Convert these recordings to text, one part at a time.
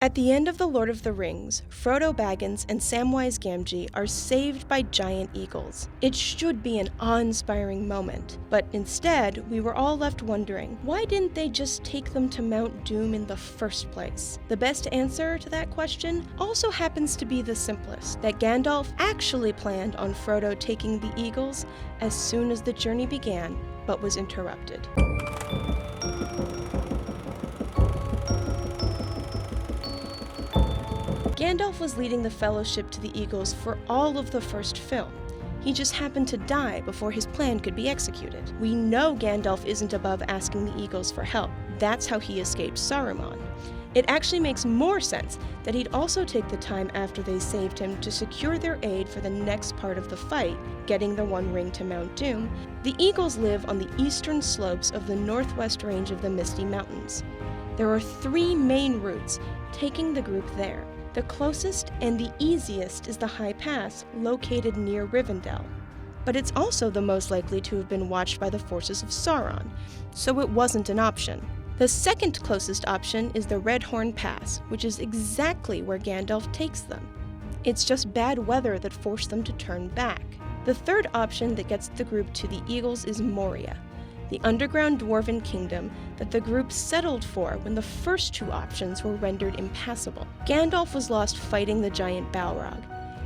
At the end of The Lord of the Rings, Frodo Baggins and Samwise Gamgee are saved by giant eagles. It should be an awe-inspiring moment, but instead, we were all left wondering, why didn't they just take them to Mount Doom in the first place? The best answer to that question also happens to be the simplest, that Gandalf actually planned on Frodo taking the eagles as soon as the journey began, but was interrupted. Gandalf was leading the Fellowship to the Eagles for all of the first film. He just happened to die before his plan could be executed. We know Gandalf isn't above asking the Eagles for help. That's how he escaped Saruman. It actually makes more sense that he'd also take the time after they saved him to secure their aid for the next part of the fight, getting the One Ring to Mount Doom. The Eagles live on the eastern slopes of the northwest range of the Misty Mountains. There are 3 main routes taking the group there. The closest and the easiest is the High Pass, located near Rivendell. But it's also the most likely to have been watched by the forces of Sauron, so it wasn't an option. The second closest option is the Redhorn Pass, which is exactly where Gandalf takes them. It's just bad weather that forced them to turn back. The third option that gets the group to the Eagles is Moria, the underground dwarven kingdom that the group settled for when the first 2 options were rendered impassable. Gandalf was lost fighting the giant Balrog.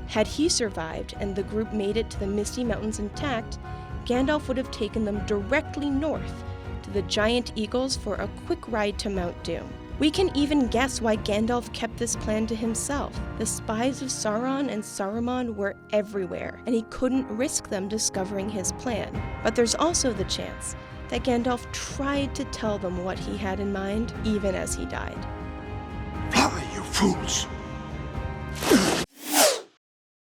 Had he survived and the group made it to the Misty Mountains intact, Gandalf would have taken them directly north to the giant eagles for a quick ride to Mount Doom. We can even guess why Gandalf kept this plan to himself. The spies of Sauron and Saruman were everywhere, and he couldn't risk them discovering his plan. But there's also the chance that Gandalf tried to tell them what he had in mind, even as he died. Fly, you fools!